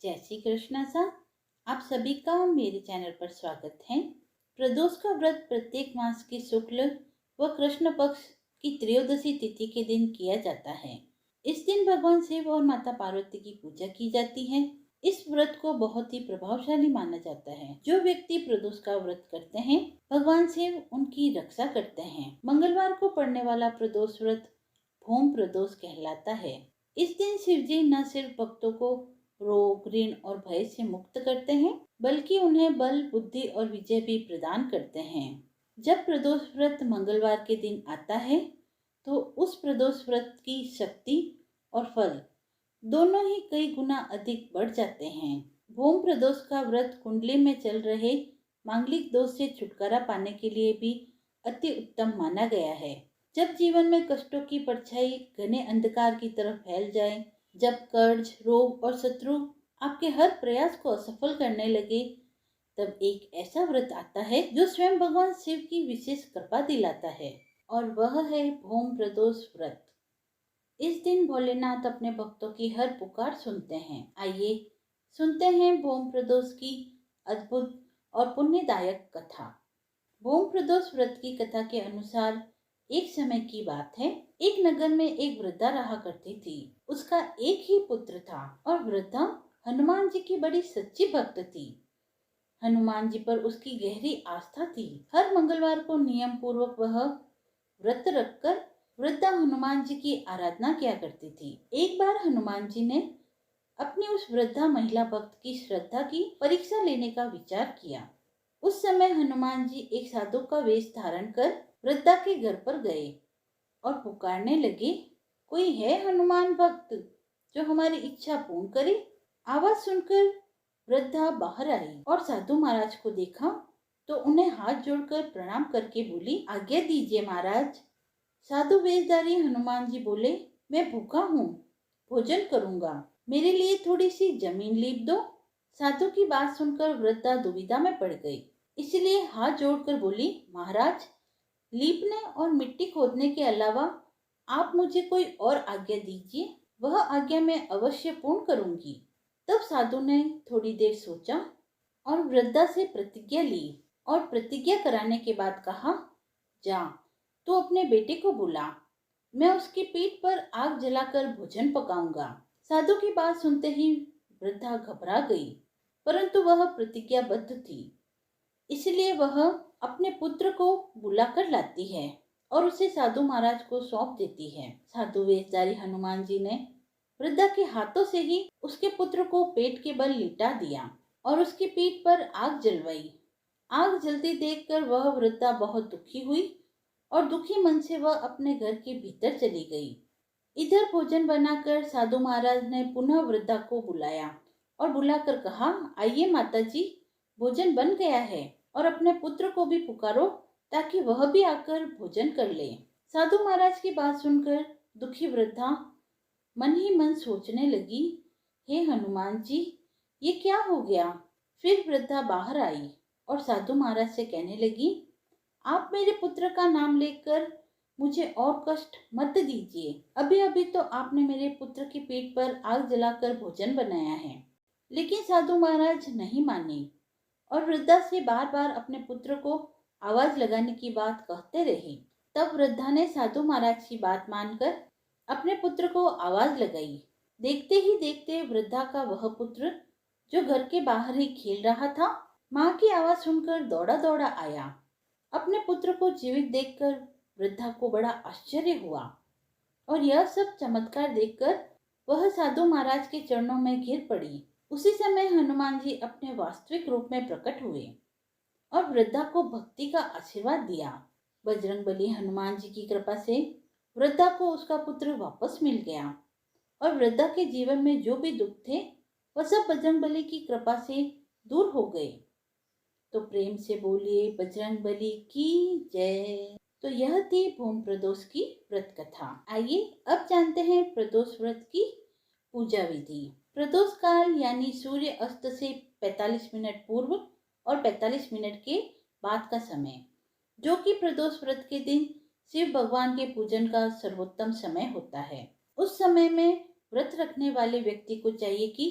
जय श्री कृष्णा सा। आप सभी का मेरे चैनल पर स्वागत है। प्रदोष का व्रत प्रत्येक मास की शुक्ल व कृष्ण पक्ष की त्रयोदशी तिथि के दिन किया जाता है। इस दिन भगवान शिव और माता पार्वती की पूजा की जाती है। इस व्रत को बहुत ही प्रभावशाली माना जाता है। जो व्यक्ति प्रदोष का व्रत करते हैं, भगवान शिव उनकी रक्षा करते हैं। मंगलवार को पड़ने वाला प्रदोष व्रत भूम प्रदोष कहलाता है। इस दिन शिव जी न सिर्फ भक्तों को रोग, ऋण और भय से मुक्त करते हैं, बल्कि उन्हें बल, बुद्धि और विजय भी प्रदान करते हैं। जब प्रदोष व्रत मंगलवार के दिन आता है, तो उस प्रदोष व्रत की शक्ति और फल दोनों ही कई गुना अधिक बढ़ जाते हैं। भूम प्रदोष का व्रत कुंडली में चल रहे मांगलिक दोष से छुटकारा पाने के लिए भी अति उत्तम माना गया है। जब जीवन में कष्टों की परछाई घने अंधकार की तरफ फैल जाए, जब कर्ज, रोग और शत्रु आपके हर प्रयास को असफल करने लगे, तब एक ऐसा व्रत आता है जो स्वयं भगवान शिव की विशेष कृपा दिलाता है, और वह है भूम प्रदोष व्रत। इस दिन भोलेनाथ अपने भक्तों की हर पुकार सुनते हैं। आइए सुनते हैं भूम प्रदोष की अद्भुत और पुण्यदायक कथा। भूम प्रदोष व्रत की कथा के अनुसार एक समय की बात है। एक नगर में एक वृद्धा रहा करती थी। उसका एक ही पुत्र था और वृद्धा हनुमान जी की बड़ी सच्ची भक्त थी। हनुमान जी पर उसकी गहरी आस्था थी। हर मंगलवार को नियम पूर्वक वह व्रत रखकर वृद्धा हनुमान जी की आराधना किया करती थी। एक बार हनुमान जी ने अपनी उस वृद्धा महिला भक्त की श्रद्धा की परीक्षा लेने का विचार किया। उस समय हनुमान जी एक साधु का वेश धारण कर वृद्धा के घर पर गए और पुकारने लगे, कोई है हनुमान भक्त जो हमारी इच्छा पूर्ण करे? आवाज सुनकर वृद्धा बाहर आई और साधु महाराज को देखा तो उन्हें हाथ जोड़कर प्रणाम करके बोली, आज्ञा दीजिए महाराज। साधु वेशधारी हनुमान जी बोले, मैं भूखा हूँ, भोजन करूंगा, मेरे लिए थोड़ी सी जमीन लीप दो। साधु की बात सुनकर वृद्धा दुविधा में पड़ गई, इसलिए हाथ जोड़कर बोली, महाराज, लीपने और मिट्टी खोदने के अलावा आप मुझे कोई और आज्ञा दीजिए, वह आज्ञा मैं अवश्य पूर्ण करूंगी। तब साधु ने थोड़ी देर सोचा और वृद्धा से प्रतिज्ञा ली और प्रतिज्ञा कराने के बाद कहा, जा तू अपने बेटे को बुला, मैं उसकी पीठ पर आग जलाकर भोजन पकाऊंगा। साधु की बात सुनते ही वृद्धा घबरा गई, परंतु वह प्रतिज्ञाबद्ध थी, इसलिए वह अपने पुत्र को बुलाकर लाती है और उसे साधु महाराज को सौंप देती है। साधु वेशधारी हनुमान जी ने वृद्धा के हाथों से ही उसके पुत्र को पेट के बल लिटा दिया और उसकी पीठ पर आग जलवाई। आग जलती देखकर वह वृद्धा बहुत दुखी हुई और दुखी मन से वह अपने घर के भीतर चली गई। इधर भोजन बनाकर साधु महाराज ने पुनः वृद्धा को बुलाया और बुलाकर कहा, आइए माता जी, भोजन बन गया है और अपने पुत्र को भी पुकारो ताकि वह भी आकर भोजन कर ले। साधु महाराज की बात सुनकर दुखी वृद्धा मन ही मन सोचने लगी, हे हनुमान जी, ये क्या हो गया? फिर वृद्धा बाहर आई और साधु महाराज से कहने लगी, आप मेरे पुत्र का नाम लेकर मुझे और कष्ट मत दीजिए। अभी अभी तो आपने मेरे पुत्र की पीठ पर आग जलाकर भोजन बनाया है। लेकिन साधु महाराज नहीं माने और वृद्धा से बार बार अपने पुत्र को आवाज लगाने की बात कहते रहे। तब वृद्धा ने साधु महाराज की बात मानकर अपने पुत्र को आवाज लगाई। देखते ही देखते वृद्धा का वह पुत्र जो घर के बाहर ही खेल रहा था, माँ की आवाज सुनकर दौड़ा दौड़ा आया। अपने पुत्र को जीवित देखकर वृद्धा को बड़ा आश्चर्य हुआ और यह सब चमत्कार देखकर वह साधु महाराज के चरणों में गिर पड़ी। उसी समय हनुमान जी अपने वास्तविक रूप में प्रकट हुए और वृद्धा को भक्ति का आशीर्वाद दिया। बजरंगबली हनुमान जी की कृपा से वृद्धा को उसका पुत्र वापस मिल गया और वृद्धा के जीवन में जो भी दुख थे वह सब बजरंगबली की कृपा से दूर हो गए। तो प्रेम से बोलिए बजरंगबली की जय। तो यह थी भूम प्रदोष की व्रत कथा। आइए अब जानते हैं प्रदोष व्रत की पूजा विधि। प्रदोष काल यानी सूर्य अस्त से 45 मिनट पूर्व और 45 मिनट के बाद का समय, जो कि प्रदोष व्रत के दिन शिव भगवान के पूजन का सर्वोत्तम समय होता है। उस समय में व्रत रखने वाले व्यक्ति को चाहिए कि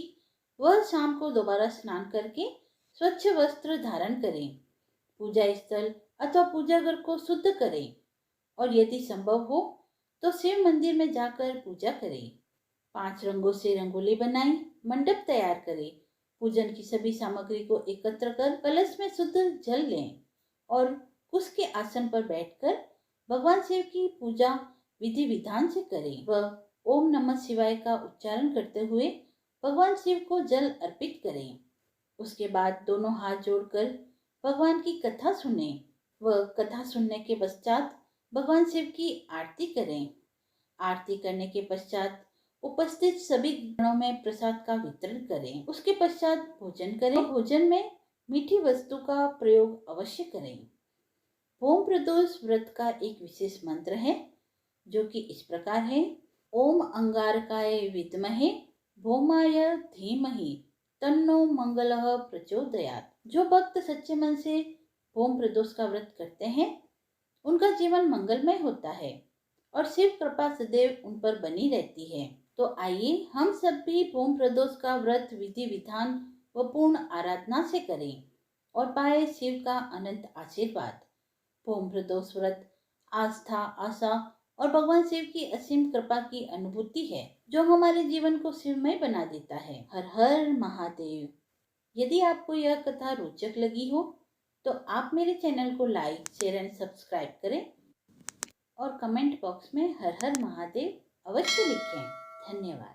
वह शाम को दोबारा स्नान करके स्वच्छ वस्त्र धारण करें, पूजा स्थल अथवा पूजा घर को शुद्ध करें और यदि संभव हो तो शिव मंदिर में जाकर पूजा करें। 5 रंगों से रंगोली बनाएं, मंडप तैयार करें, पूजन की सभी सामग्री को एकत्र कर कलश में शुद्ध जल लें और उसके आसन पर बैठकर भगवान शिव की पूजा विधि विधान से करें। वह ओम नमः शिवाय का उच्चारण करते हुए भगवान शिव को जल अर्पित करें। उसके बाद दोनों हाथ जोड़कर भगवान की कथा सुने। वह कथा सुनने के पश्चात भगवान शिव की आरती करें। आरती करने के पश्चात उपस्थित सभी गणों में प्रसाद का वितरण करें। उसके पश्चात भोजन करें। भोजन में मीठी वस्तु का प्रयोग अवश्य करें। भोम प्रदोष व्रत का एक विशेष मंत्र है जो कि इस प्रकार है। ओम अंगारकाय विद्महे भौमाय धीमहि तन्नो मंगलः प्रचोदयात्। जो भक्त सच्चे मन से भोम प्रदोष का व्रत करते हैं उनका जीवन मंगलमय होता है और शिव कृपा सदैव उन पर बनी रहती है। तो आइए हम सब भी भोम प्रदोष का व्रत विधि विधान व पूर्ण आराधना से करें और पाए शिव का अनंत आशीर्वाद। भोम प्रदोष व्रत आस्था, आशा और भगवान शिव की असीम कृपा की अनुभूति है जो हमारे जीवन को शिवमय बना देता है। हर हर महादेव। यदि आपको यह कथा रोचक लगी हो तो आप मेरे चैनल को लाइक, शेयर एंड सब्सक्राइब करें और कमेंट बॉक्स में हर हर महादेव अवश्य लिखें। धन्यवाद।